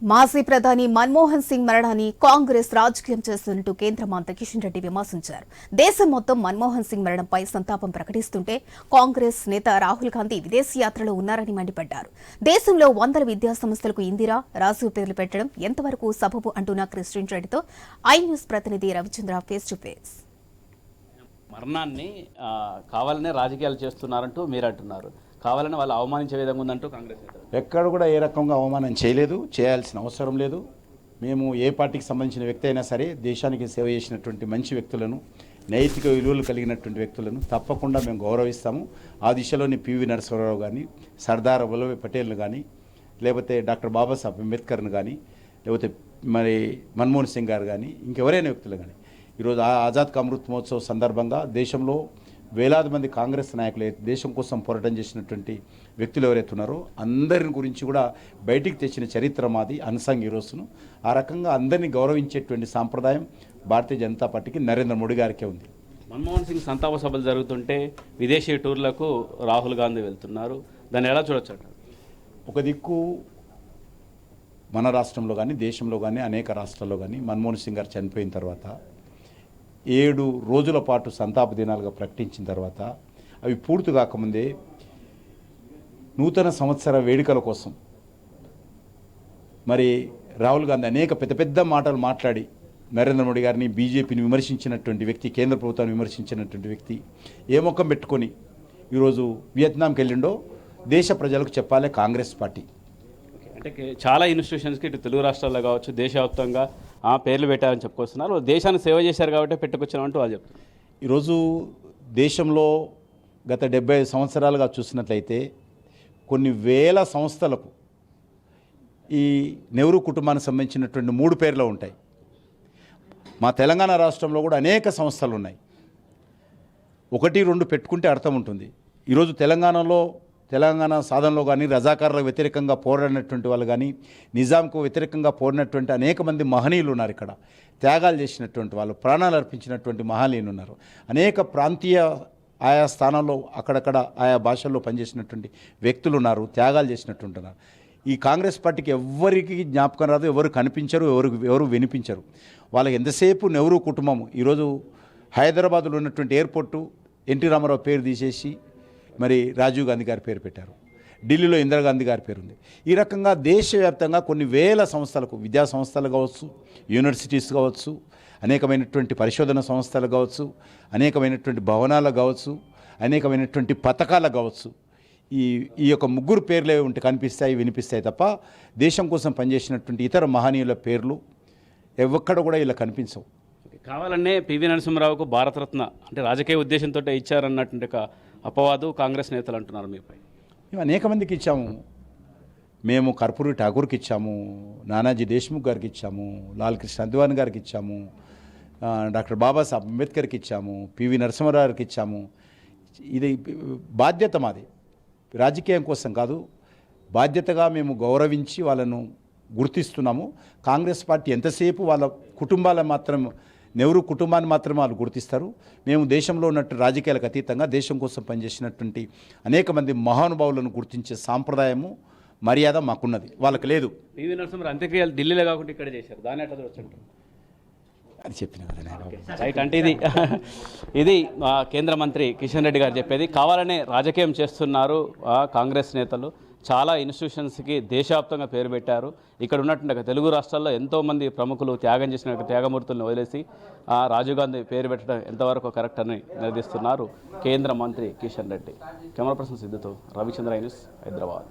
మాజీ ప్రధాని మన్మోహన్ సింగ్ మరణాన్ని కాంగ్రెస్ రాజకీయం చేస్తున్నట్టు కేంద్ర మంత్రి కిషన్ రెడ్డి విమర్శించారు. దేశం మొత్తం మన్మోహన్ సింగ్ మరణంపై సంతాపం ప్రకటిస్తుంటే కాంగ్రెస్ నేత రాహుల్ గాంధీ విదేశీ యాత్రలో ఉన్నారని మండిపడ్డారు. దేశంలో వందల విద్యా సంస్థలకు ఇందిరా, రాజీవ్ పేర్లు పెట్టడం ఎంతవరకు సబబు అంటున్న కిషన్ రెడ్డితో ఐ న్యూస్ ప్రతినిధి రవిచంద్ర ఫేస్ టు ఫేస్. మరణాన్ని కావాలనే రాజకీయాలు చేస్తున్నారంటూ మీరు అంటున్నారు. కావాలని వాళ్ళు అవమానించే విధంగా ఉందంటూ కాంగ్రెస్ ఎక్కడ కూడా ఏ రకంగా అవమానం చేయలేదు, చేయాల్సిన అవసరం లేదు. మేము ఏ పార్టీకి సంబంధించిన వ్యక్తి అయినా సరే దేశానికి సేవ చేసినటువంటి మంచి వ్యక్తులను, నైతిక విలువలు కలిగినటువంటి వ్యక్తులను తప్పకుండా మేము గౌరవిస్తాము. ఆ దిశలోని పివి నరసింహారావు కానీ, సర్దార్ వల్లభాయ్ పటేల్ను కానీ, లేకపోతే డాక్టర్ బాబాసాహెబ్ అంబేద్కర్ను కానీ, లేకపోతే మరి మన్మోహన్ సింగ్ గారు కానీ, ఇంకెవరైనా వ్యక్తులు కానీ ఈరోజు ఆజాద్ కా అమృత్ మహోత్సవ్ సందర్భంగా దేశంలో వేలాది మంది కాంగ్రెస్ నాయకులు దేశం కోసం పోరాటం చేసినటువంటి వ్యక్తులు ఎవరైతే ఉన్నారో అందరిని గురించి కూడా బయటికి తెచ్చిన చరిత్ర మాది అన్సంగ్ హీరోస్ను. ఆ రకంగా అందరినీ గౌరవించేటువంటి సాంప్రదాయం భారతీయ జనతా పార్టీకి నరేంద్ర మోడీ గారికే ఉంది. మన్మోహన్ సింగ్ సంతాప సభలు జరుగుతుంటే విదేశీ టూర్లకు రాహుల్ గాంధీ వెళ్తున్నారు. దాన్ని ఎలా చూడొచ్చు అంటారు? ఒక దిక్కు మన రాష్ట్రంలో కానీ, దేశంలో కానీ, అనేక రాష్ట్రాల్లో కానీ మన్మోహన్ సింగ్ గారు చనిపోయిన తర్వాత 7 రోజుల పాటు సంతాప దినాలుగా ప్రకటించిన తర్వాత అవి పూర్తి కాకముందే నూతన సంవత్సర వేడుకల కోసం మరి రాహుల్ గాంధీ అనేక పెద్ద పెద్ద మాటలు మాట్లాడి నరేంద్ర మోడీ గారిని, బీజేపీని విమర్శించినటువంటి వ్యక్తి, కేంద్ర ప్రభుత్వాన్ని విమర్శించినటువంటి వ్యక్తి ఏ ముఖం పెట్టుకొని ఈరోజు వియత్నాంకి వెళ్ళిండో దేశ ప్రజలకు చెప్పాలి కాంగ్రెస్ పార్టీ. అంటే చాలా ఇన్స్టిట్యూషన్స్కి ఇటు తెలుగు రాష్ట్రాల్లో కావచ్చు, దేశవ్యాప్తంగా పేర్లు పెట్టారని చెప్పుకొస్తున్నారు. దేశాన్ని సేవ చేశారు కాబట్టి పెట్టుకొచ్చామంటూ వాళ్ళు చెప్తున్నారు. ఈరోజు దేశంలో గత 75 సంవత్సరాలుగా చూసినట్లయితే కొన్ని వేల సంస్థలకు ఈ నెహ్రూ కుటుంబానికి సంబంధించినటువంటి 3 పేర్లు ఉంటాయి. మా తెలంగాణ రాష్ట్రంలో కూడా అనేక సంస్థలు ఉన్నాయి. 1, 2 పెట్టుకుంటే అర్థం ఉంటుంది. ఈరోజు తెలంగాణ సాధనలో కానీ, రజాకారులకు వ్యతిరేకంగా పోరాడినటువంటి వాళ్ళు కానీ, నిజాంకు వ్యతిరేకంగా పోరాడినటువంటి అనేక మంది మహనీయులు ఉన్నారు. ఇక్కడ త్యాగాలు చేసినటువంటి వాళ్ళు, ప్రాణాలు అర్పించినటువంటి మహనీయులు ఉన్నారు. అనేక ప్రాంతీయ ఆయా స్థానాల్లో అక్కడక్కడ ఆయా భాషల్లో పనిచేసినటువంటి వ్యక్తులు ఉన్నారు, త్యాగాలు చేసినటువంటి ఉన్నారు. ఈ కాంగ్రెస్ పార్టీకి ఎవరికి జ్ఞాపకం రాదు, ఎవరు కనిపించరు, ఎవరు వినిపించరు. వాళ్ళకి ఎంతసేపు నెహ్రూ కుటుంబం. ఈరోజు హైదరాబాద్లో ఉన్నటువంటి ఎయిర్పోర్టు ఎన్టీ రామారావు పేరు తీసేసి మరి రాజీవ్ గాంధీ గారి పేరు పెట్టారు. ఢిల్లీలో ఇందిరాగాంధీ గారి పేరు ఉంది. ఈ రకంగా దేశవ్యాప్తంగా కొన్ని వేల సంస్థలకు, విద్యా సంస్థలు కావచ్చు, యూనివర్సిటీస్ కావచ్చు, అనేకమైనటువంటి పరిశోధన సంస్థలు కావచ్చు, అనేకమైనటువంటి భవనాలు కావచ్చు, అనేకమైనటువంటి పథకాలు కావచ్చు, ఈ యొక్క 3 పేర్లే ఉంటే కనిపిస్తాయి, వినిపిస్తాయి తప్ప దేశం కోసం పనిచేసినటువంటి ఇతర మహనీయుల పేర్లు ఎక్కడ కూడా ఇలా కనిపించవు. కావాలనే పివి నరసింహారావుకు భారతరత్న అంటే రాజకీయ ఉద్దేశంతో ఇచ్చారన్నటువంటి ఒక అపవాదు కాంగ్రెస్ నేతలు అంటున్నారు మీపై. మేము అనేక మందికి ఇచ్చాము. మేము కర్పూరి ఠాకూర్కి ఇచ్చాము, నానాజీ దేశ్ముఖ్ గారికి ఇచ్చాము, లాల్ కృష్ణ అద్వానీ గారికి ఇచ్చాము, డాక్టర్ బాబాసాహెబ్ అంబేద్కర్కి ఇచ్చాము, పివి నరసింహారావుకి ఇచ్చాము. ఇది బాధ్యత మాది, రాజకీయం కోసం కాదు. బాధ్యతగా మేము గౌరవించి వాళ్ళను గుర్తిస్తున్నాము. కాంగ్రెస్ పార్టీ ఎంతసేపు వాళ్ళ కుటుంబాల మాత్రం, నెహ్రూ కుటుంబాన్ని మాత్రమే వాళ్ళు గుర్తిస్తారు. మేము దేశంలో ఉన్నట్టు రాజకీయాలకు అతీతంగా దేశం కోసం పనిచేసినటువంటి అనేక మంది మహానుభావులను గుర్తించే సాంప్రదాయము, మర్యాద మాకున్నది, వాళ్ళకి లేదు. పివి నరసింహారావు అంత్యక్రియలు ఢిల్లీలో కాకుండా ఇక్కడ చేశారు, దాన్ని ఎట్లా చూడొచ్చు? అది చెప్పిన కదా రైట్. అంటే ఇది కేంద్ర మంత్రి కిషన్ రెడ్డి గారు చెప్పేది. కావాలనే రాజకీయం చేస్తున్నారు కాంగ్రెస్ నేతలు. చాలా ఇన్స్టిట్యూషన్స్కి దేశవ్యాప్తంగా పేరు పెట్టారు. ఇక్కడ ఉన్నటువంటి తెలుగు రాష్ట్రాల్లో ఎంతోమంది ప్రముఖులు త్యాగం చేసిన త్యాగమూర్తులను వదిలేసి రాజీవ్ గాంధీ పేరు పెట్టడం ఎంతవరకు కరెక్ట్ అని నిలదీస్తున్నారు కేంద్ర మంత్రి కిషన్ రెడ్డి. కెమెరా పర్సన్ సిద్ధుతో రవిచంద్ర న్యూస్, హైదరాబాద్.